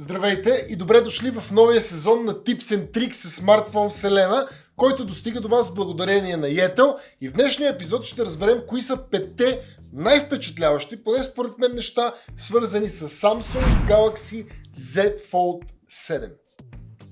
Здравейте и добре дошли в новия сезон на Tips and Tricks с смартфон вселена, който достига до вас благодарение на Yetel. И в днешния епизод ще разберем кои са 5-те най-впечатляващи, поне според мен, неща, свързани с Samsung Galaxy Z Fold 7.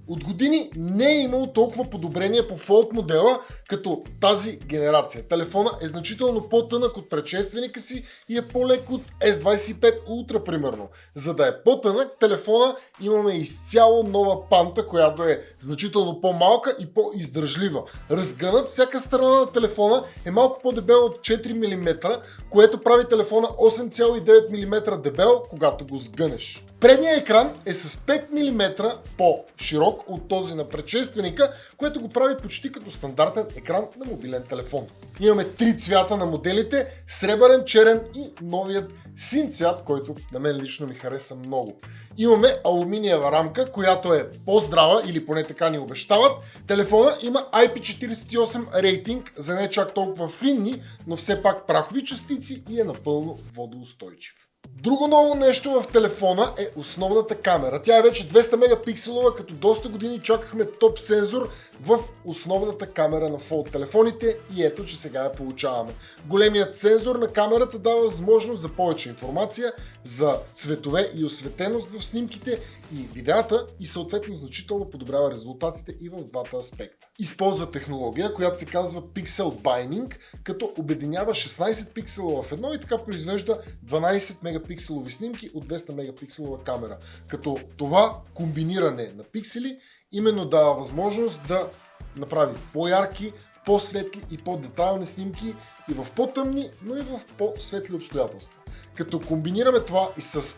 От години не е имало толкова подобрение по Fold модела, като тази генерация. Телефона е значително по-тънък от предшественика си и е по-лек от S25 Ultra, примерно. За да е по-тънък, телефона имаме изцяло нова панта, която е значително по-малка и по-издържлива. Разгънат всяка страна на телефона е малко по-дебел от 4 мм, което прави телефона 8,9 мм дебел, когато го сгънеш. Предният екран е с 5 мм по-широк от този на предшественика, което го прави почти като стандартен екран на мобилен телефон. Имаме три цвята на моделите: сребърен, черен и новият син цвят, който на мен лично ми хареса много. Имаме алуминиева рамка, която е по-здрава, или поне така ни обещават. Телефона има IP48 рейтинг за не чак толкова финни, но все пак прахови частици и е напълно водоустойчив. Друго ново нещо в телефона е основната камера. Тя е вече 200 мегапикселова, като доста години чакахме топ сензор в основната камера на Fold телефоните и ето, че сега я получаваме. Големият сензор на камерата дава възможност за повече информация, за цветове и осветеност в снимките и видеята и съответно значително подобрява резултатите и в двата аспекта. Използва технология, която се казва Pixel Binding, като обединява 16 пиксела в едно и така произвежда 12 мегапикселови снимки от 200 мегапикселова камера. Като това комбиниране на пиксели именно дава възможност да направи по-ярки, по-светли и по-детайлни снимки и в по-тъмни, но и в по-светли обстоятелства. Като комбинираме това и с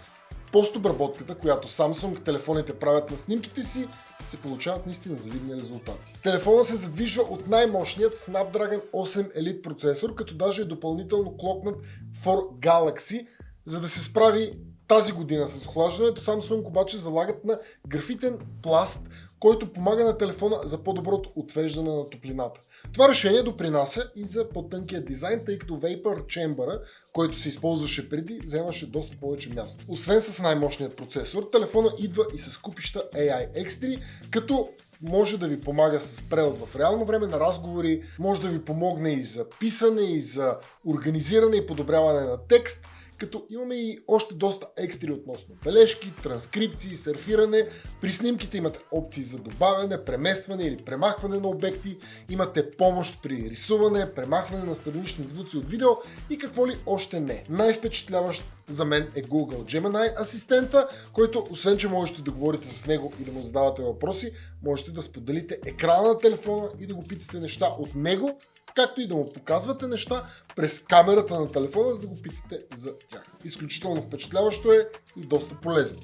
постобработката, която Samsung телефоните правят на снимките си, се получават наистина завидни резултати. Телефонът се задвижва от най-мощният Snapdragon 8 Elite процесор, като даже е допълнително клокнат for Galaxy, за да се справи тази година с охлаждането. Samsung обаче залагат на графитен пласт, който помага на телефона за по-доброто отвеждане на топлината. Това решение допринася и за по-тънкия дизайн, тъй като Vapor Chamber, който се използваше преди, вземаше доста повече място. Освен с най-мощният процесор, телефона идва и с купища AI X3, като може да ви помага с превод в реално време на разговори, може да ви помогне и за писане, и за организиране и подобряване на текст, като имаме и още доста екстри относно бележки, транскрипции, серфиране. При снимките имате опции за добавяне, преместване или премахване на обекти, имате помощ при рисуване, премахване на странични звуци от видео и какво ли още не. Най-впечатляващ за мен е Google Gemini асистента, който освен, че можете да говорите с него и да му задавате въпроси, можете да споделите екрана на телефона и да го питате неща от него, както и да му показвате неща през камерата на телефона, за да го питате за тях. Изключително впечатляващо е и доста полезно.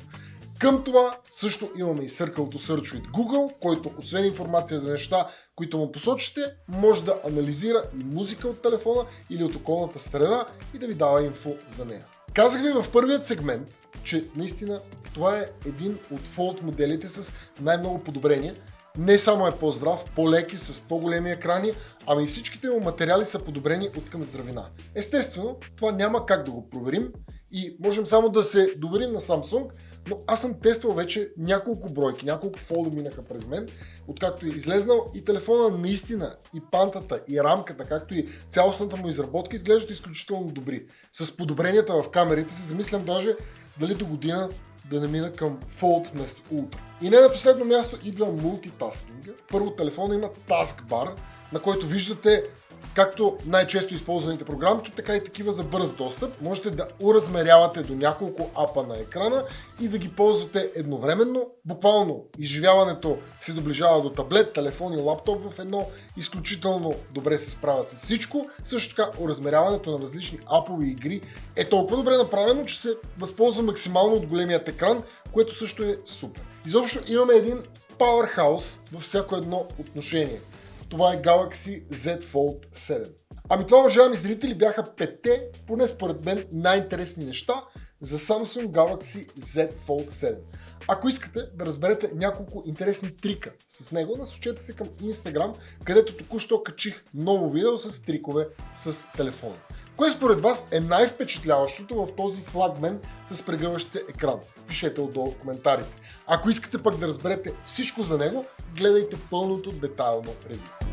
Към това също имаме и Circle to Search от Google, който освен информация за неща, които му посочите, може да анализира и музика от телефона или от околната среда и да ви дава инфо за нея. Казах ви в първият сегмент, че наистина това е един от Fold моделите с най-много подобрения. Не само е по-здрав, по-лек е, с по-големи екрани, ами и всичките му материали са подобрени от към здравина. Естествено, това няма как да го проверим и можем само да се доверим на Samsung, но аз съм тествал вече няколко бройки, няколко фолда минаха през мен, откакто е излезнал и телефона наистина, и пантата, и рамката, както и цялостната му изработка изглеждат изключително добри. С подобренията в камерите се замислям даже дали до година да не мина към Fold вместо Ultra. И не на последно място идва мултитаскинга. Първо, телефона има таскбар, на който виждате както най-често използваните програмки, така и такива за бърз достъп. Можете да уразмерявате до няколко апа на екрана и да ги ползвате едновременно. Буквално изживяването се доближава до таблет, телефон и лаптоп в едно. Изключително добре се справя с всичко. Също така уразмеряването на различни апови игри е толкова добре направено, че се възползва максимално от големият екран, което също е супер. Изобщо имаме един powerhouse във всяко едно отношение. Това е Galaxy Z Fold 7. Ами това, уважаеми зрители, бяха 5-те, поне според мен, най-интересни неща, за Samsung Galaxy Z Fold 7. Ако искате да разберете няколко интересни трика с него, насочете се към Instagram, където току-що качих ново видео с трикове с телефона. Кое според вас е най-впечатляващото в този флагмен с прегъващ се екран? Пишете отдолу в коментарите. Ако искате пък да разберете всичко за него, гледайте пълното детайлно ревю.